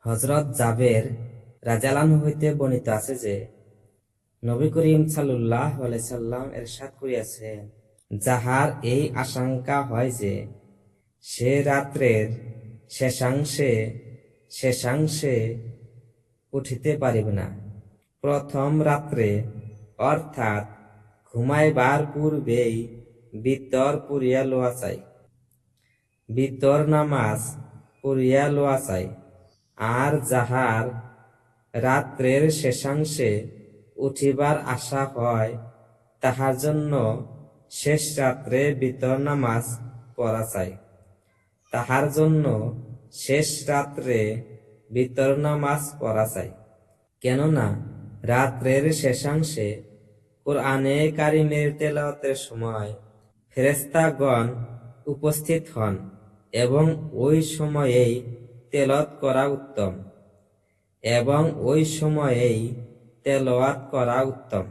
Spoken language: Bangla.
হযরত জাবের রাদিয়াল্লাহু হইতে বর্ণিত আছে যে নবী করিম সাল্লাল্লাহু আলাইহি সাল্লাম ইরশাদ করিয়াছেন, যাহার এই আশঙ্কা হয় যে সে রাত্রের শেষাংশে উঠিতে পারিবে না, প্রথম রাত্রে অর্থাৎ ঘুমাইবার পূর্বেই বিতর পড়িয়া লওয়া চাই, বিতর নামাজ পড়িয়া লওয়া চাই। আর যাহার রাত্রের শেষাংশে উঠিবার আশা হয়, তাহার জন্য শেষ রাত্রে বিতর নামাজ পড়া চাই। তাহার জন্য শেষ রাত্রে বিতর নামাজ পড়া চাই। কেননা রাত্রের শেষাংশে কুরআনে কারিমের তেলাওয়াতের সময় ফেরেশতাগণ উপস্থিত হন এবং ওই সময়েই তেলাওয়াত করা উত্তম।